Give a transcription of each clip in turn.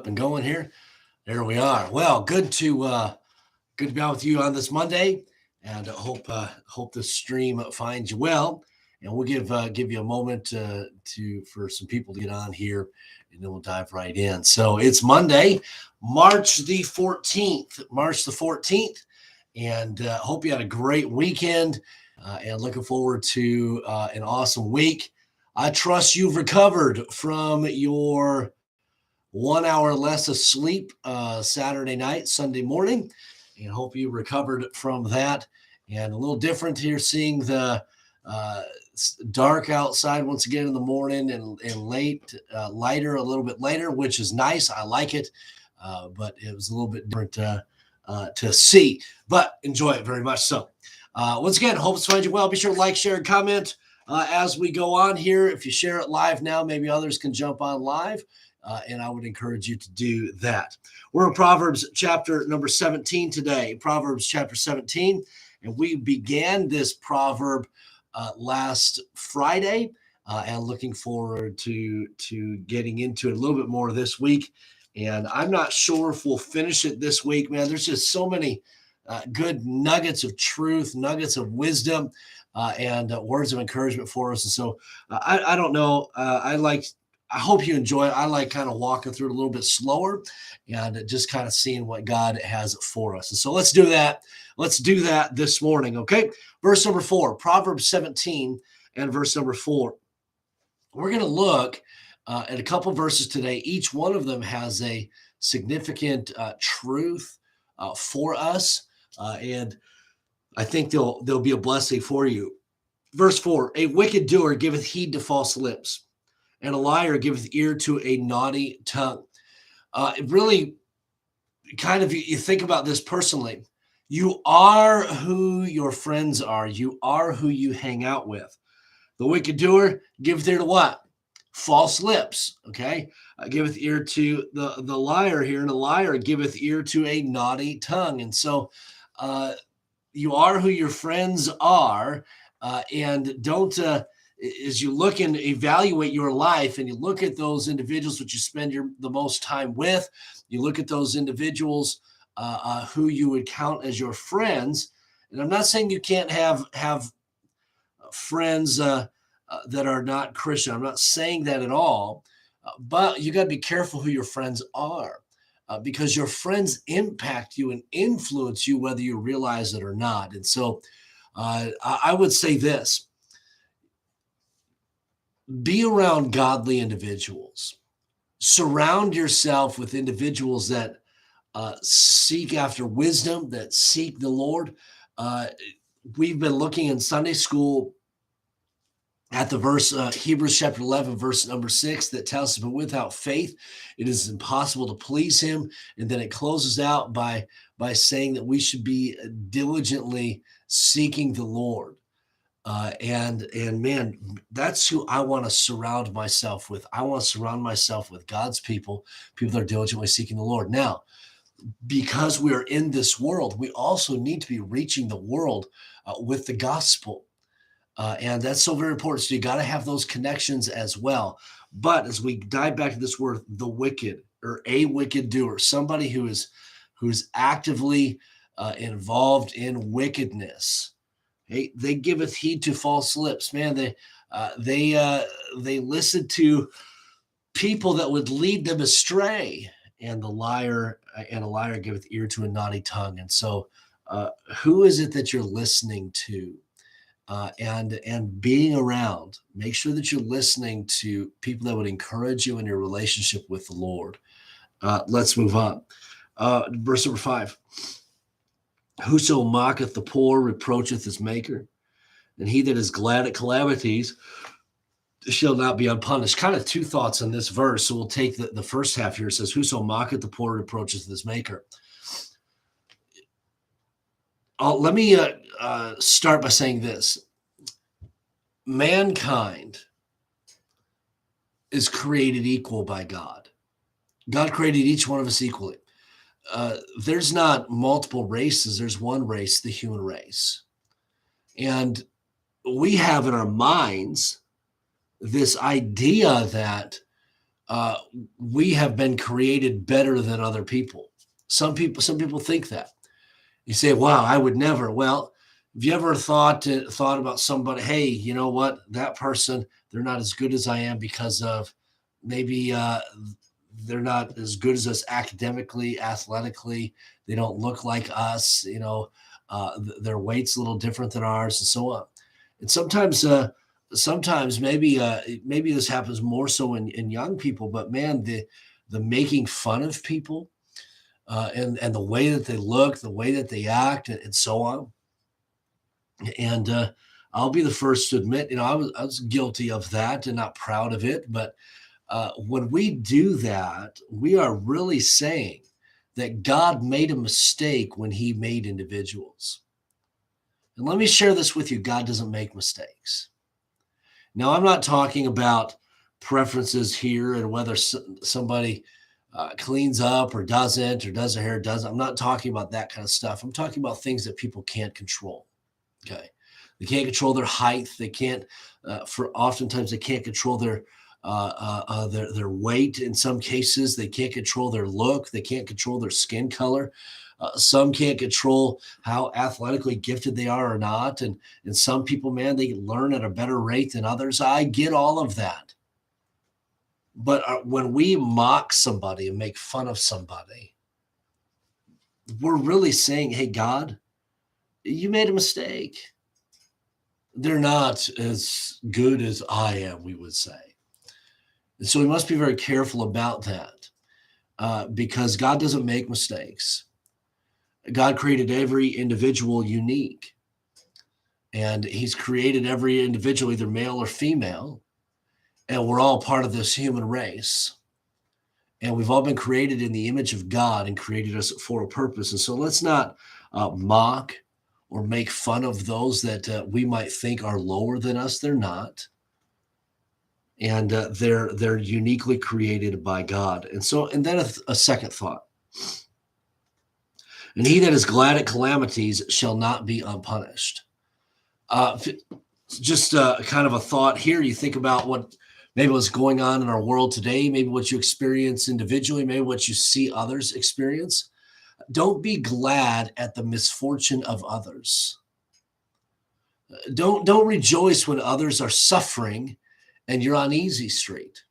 up and going here. There we are. Well, good to be out with you on this Monday, and hope the stream finds you well. And we'll give you a moment to for some people to get on here, and then we'll dive right in. So it's Monday, March the 14th. And hope you had a great weekend, and looking forward to an awesome week. I trust you've recovered from your 1 hour less of sleep Saturday night, Sunday morning, and hope you recovered from that. And a little different here, seeing the dark outside once again in the morning, and lighter a little bit later, which is nice. I like it, but it was a little bit different to see, but enjoy it very much. So once again, hope to find you well. Be sure to like, share, and comment as we go on here. If you share it live now, maybe others can jump on live, and I would encourage you to do that. We're in Proverbs chapter number 17 today, Proverbs chapter 17, and we began this proverb last Friday, and looking forward to getting into it a little bit more this week. And I'm not sure if we'll finish it this week, man. There's just so many good nuggets of truth, nuggets of wisdom, and words of encouragement for us. And so I don't know. I hope you enjoy it. I like kind of walking through it a little bit slower and just kind of seeing what God has for us. And so let's do that. Let's do that this morning. Okay. Verse number 4, Proverbs 17 and verse number 4. We're going to look at a couple verses today. Each one of them has a significant truth for us, and I think they'll be a blessing for you. Verse 4, a wicked doer giveth heed to false lips, and a liar giveth ear to a naughty tongue. It really kind of, you think about this personally. You are who your friends are. You are who you hang out with. The wicked doer giveth ear to what? False lips, okay? Giveth ear to the liar here, and a liar giveth ear to a naughty tongue. And so you are who your friends are, and don't, as you look and evaluate your life, and you look at those individuals that you spend the most time with, you look at those individuals who you would count as your friends. And I'm not saying you can't have friends that are not Christian. I'm not saying that at all, but you got to be careful who your friends are, because your friends impact you and influence you whether you realize it or not. And so I would say this: be around godly individuals. Surround yourself with individuals that seek after wisdom, that seek the Lord. We've been looking in Sunday school at the verse, Hebrews chapter 11, verse number 6, that tells us, but without faith, it is impossible to please him. And then it closes out by saying that we should be diligently seeking the Lord. And man, that's who I want to surround myself with. I want to surround myself with God's people that are diligently seeking the Lord. Now, because we're in this world, we also need to be reaching the world with the gospel. And that's so very important. So you got to have those connections as well. But as we dive back to this word, the wicked, or a wicked doer, somebody who's actively involved in wickedness, they giveth heed to false lips. Man, they listen to people that would lead them astray, and a liar giveth ear to a naughty tongue. And so, who is it that you're listening to? And being around, make sure that you're listening to people that would encourage you in your relationship with the Lord. Let's move on. Verse number 5. Whoso mocketh the poor reproacheth his maker, and he that is glad at calamities shall not be unpunished. Kind of two thoughts on this verse. So we'll take the first half here. It says, whoso mocketh the poor reproacheth his maker. Let me start by saying this. Mankind is created equal by God. God created each one of us equally. There's not multiple races. There's one race, the human race. And we have in our minds this idea that uh, we have been created better than other people. Some people think that. You say, "Wow, I would never." Well, have you ever thought about somebody? Hey, you know what? That person, they're not as good as I am because of maybe they're not as good as us academically, athletically. They don't look like us. Their weight's a little different than ours, and so on. And sometimes maybe this happens more so in young people. But man, the making fun of people and the way that they look, the way that they act, and so on. And I'll be the first to admit, I was guilty of that and not proud of it. But when we do that, we are really saying that God made a mistake when He made individuals. And let me share this with you: God doesn't make mistakes. Now, I'm not talking about preferences here and whether somebody cleans up or does their hair, doesn't. I'm not talking about that kind of stuff. I'm talking about things that people can't control. Okay. They can't control their height. They can't, for oftentimes, they can't control their weight. In some cases, they can't control their look. They can't control their skin color. Some can't control how athletically gifted they are or not. And some people, man, they learn at a better rate than others. I get all of that. But when we mock somebody and make fun of somebody, we're really saying, hey, God, you made a mistake. They're not as good as I am, we would say. And so we must be very careful about that because God doesn't make mistakes. God created every individual unique, and He's created every individual, either male or female, and we're all part of this human race. And we've all been created in the image of God and created us for a purpose. And so let's not mock or make fun of those that we might think are lower than us. They're not. And they're uniquely created by God. And then a second thought. And he that is glad at calamities shall not be unpunished. Just kind of a thought here. You think about maybe what's going on in our world today, maybe what you experience individually, maybe what you see others experience. Don't be glad at the misfortune of others. Don't rejoice when others are suffering and you're on easy street.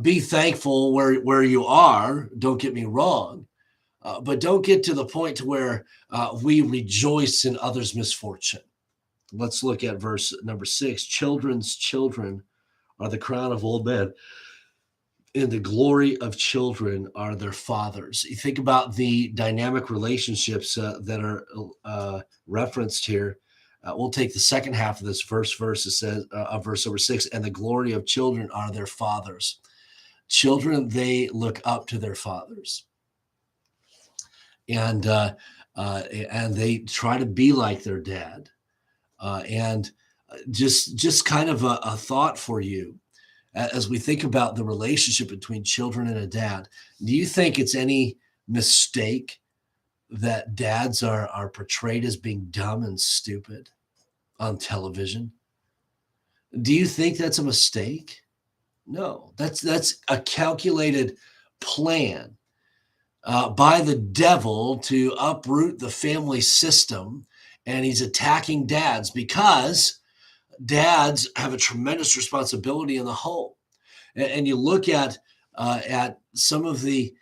Be thankful where you are. Don't get me wrong. But don't get to the point to where we rejoice in others' misfortune. Let's look at verse number 6. Children's children are the crown of old men, and the glory of children are their fathers. You think about the dynamic relationships that are referenced here. We'll take the second half of this verse. It says, verse number 6, and the glory of children are their fathers. Children, they look up to their fathers. And they try to be like their dad. And just kind of a thought for you as we think about the relationship between children and a dad. Do you think it's any mistake that dads are portrayed as being dumb and stupid on television? Do you think that's a mistake? No, that's a calculated plan by the devil to uproot the family system, and he's attacking dads because dads have a tremendous responsibility in the home. And you look at some of the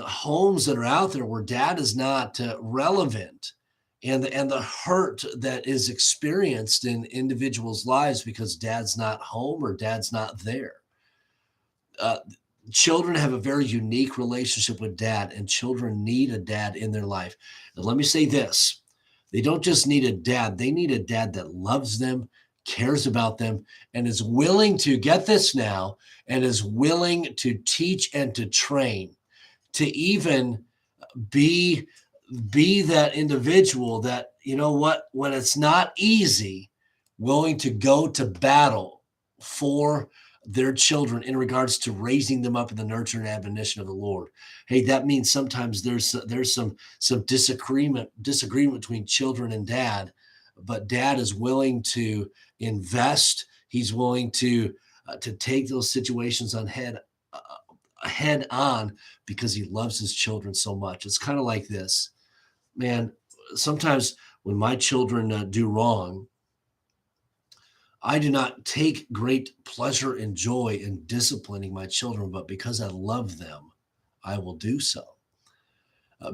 homes that are out there where dad is not relevant, and the hurt that is experienced in individuals' lives because dad's not home or dad's not there. Children have a very unique relationship with dad, and children need a dad in their life. And let me say this: they don't just need a dad, they need a dad that loves them, cares about them, and is willing to, get this now, and is willing to teach and to train, to even be that individual that, you know what, when it's not easy, willing to go to battle for their children in regards to raising them up in the nurture and admonition of the Lord. Hey, that means sometimes there's some disagreement between children and dad, but dad is willing to invest. He's willing to to take those situations head on because he loves his children so much. It's kind of like this, man. Sometimes when my children do wrong, I do not take great pleasure and joy in disciplining my children, but because I love them, I will do so.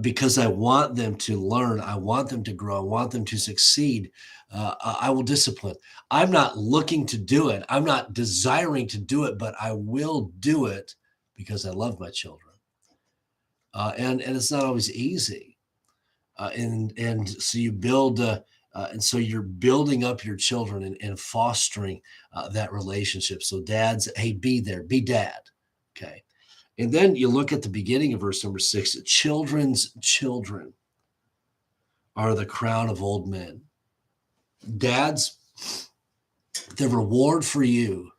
Because I want them to learn, I want them to grow, I want them to succeed, I will discipline. I'm not looking to do it, I'm not desiring to do it, but I will do it because I love my children. And it's not always easy. And so you build, and so you're building up your children and fostering that relationship. So dads, hey, be there, be dad. Okay. And then you look at the beginning of verse number 6, children's children are the crown of old men. Dads, the reward for you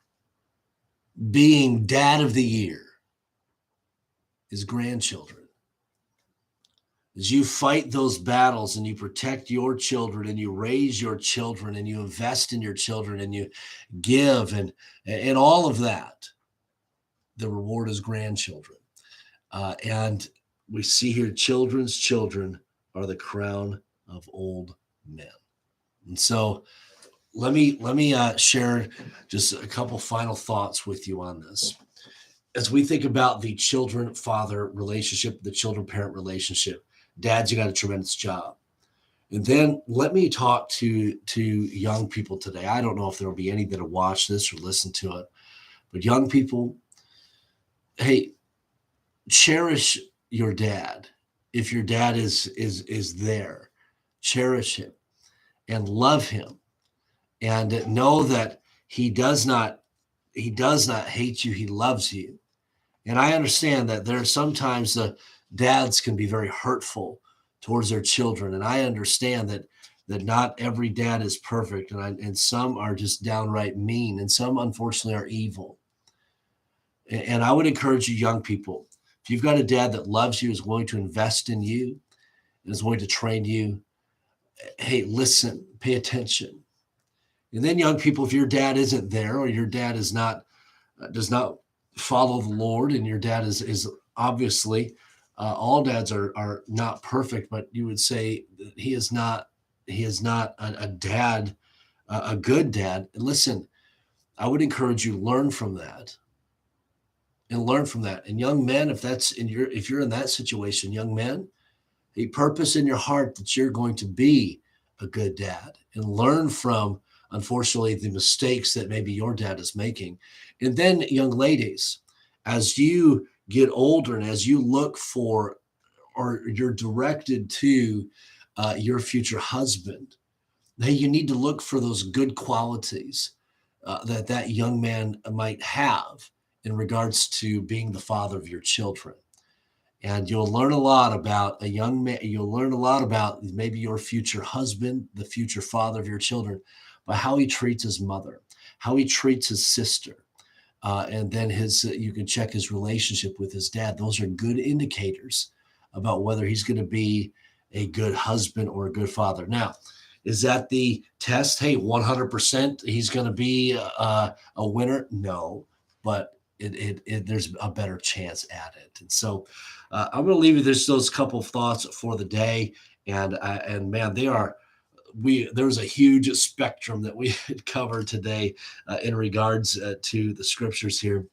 being dad of the year is grandchildren. As you fight those battles and you protect your children and you raise your children and you invest in your children and you give and all of that, the reward is grandchildren. And we see here, children's children are the crown of old men. And so let me share just a couple final thoughts with you on this. As we think about the children-father relationship, the children-parent relationship, dads, you got a tremendous job. And then let me talk to young people today. I don't know if there will be any that will watch this or listen to it, but young people, hey, cherish your dad. If your dad is there, cherish him and love him, and know that he does not hate you. He loves you. And I understand that there are sometimes the dads can be very hurtful towards their children, and I understand that not every dad is perfect, and some are just downright mean, and some unfortunately are evil. And I would encourage you, young people, if you've got a dad that loves you, is willing to invest in you, and is willing to train you, hey, listen, pay attention. And then young people, if your dad isn't there, or your dad is not does not follow the Lord, and your dad is obviously, all dads are not perfect, but you would say that he is not a dad, a good dad. Listen, I would encourage you, learn from that. And young men, if you're in that situation, young men, a purpose in your heart that you're going to be a good dad, and learn from, unfortunately, the mistakes that maybe your dad is making. And then, young ladies, as you get older and as you look for, or you're directed to your future husband, hey, you need to look for those good qualities that young man might have in regards to being the father of your children. And you'll learn a lot about a young man. You'll learn a lot about maybe your future husband, the future father of your children, by how he treats his mother, how he treats his sister. And then you can check his relationship with his dad. Those are good indicators about whether he's going to be a good husband or a good father. Now, is that the test? Hey, 100% he's going to be a winner? No, but there's a better chance at it. And so I'm going to leave you those couple of thoughts for the day. And man, there's a huge spectrum that we covered today in regards to the scriptures here.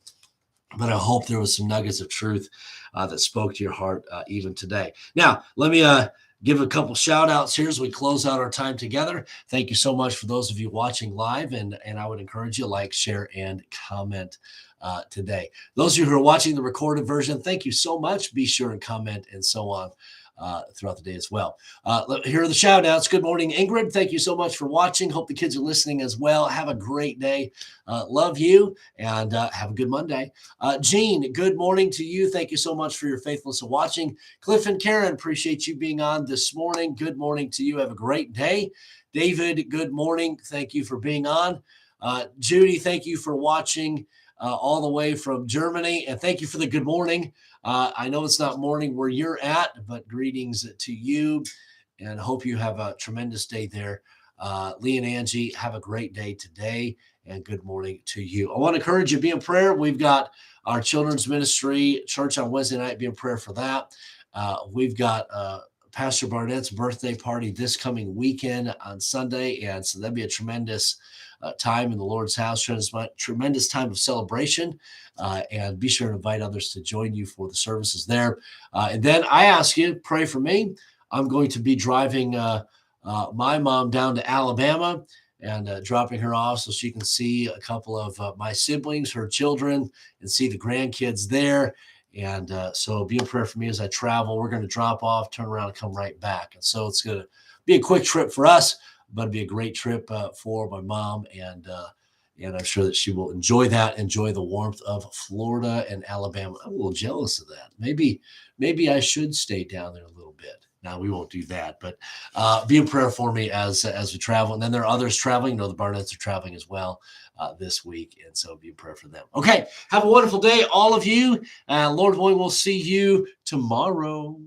But I hope there was some nuggets of truth that spoke to your heart even today. Now, let me give a couple shout outs here as we close out our time together. Thank you so much for those of you watching live. And I would encourage you to like, share, and comment today. Those of you who are watching the recorded version, thank you so much. Be sure and comment and so on throughout the day as well. Here are the shout outs. Good morning, Ingrid. Thank you so much for watching. Hope the kids are listening as well. Have a great day. Love you, and have a good Monday. Jean, good morning to you. Thank you so much for your faithfulness of watching. Cliff and Karen, appreciate you being on this morning. Good morning to you. Have a great day. David, good morning. Thank you for being on. Judy, thank you for watching all the way from Germany. And thank you for the good morning. I know it's not morning where you're at, but greetings to you, and hope you have a tremendous day there Lee and Angie, have a great day today, and good morning to you. I want to encourage you to be in prayer. We've got our children's ministry church on Wednesday night. Be in prayer for that. We've got Pastor Barnett's birthday party this coming weekend on Sunday, and so that'd be a tremendous time in the Lord's house, tremendous time of celebration, and be sure to invite others to join you for the services there. And then I ask you, pray for me. I'm going to be driving my mom down to Alabama and dropping her off so she can see a couple of my siblings, her children, and see the grandkids there. And so be in prayer for me as I travel. We're going to drop off, turn around, and come right back. And so it's going to be a quick trip for us, but it'll be a great trip for my mom. And I'm sure that she will enjoy that, enjoy the warmth of Florida and Alabama. I'm a little jealous of that. Maybe I should stay down there a little bit. Now, we won't do that, but be in prayer for me as we travel. And then there are others traveling. The Barnetts are traveling as well this week, and so be in prayer for them. Okay, have a wonderful day, all of you. Lord willing, we'll see you tomorrow.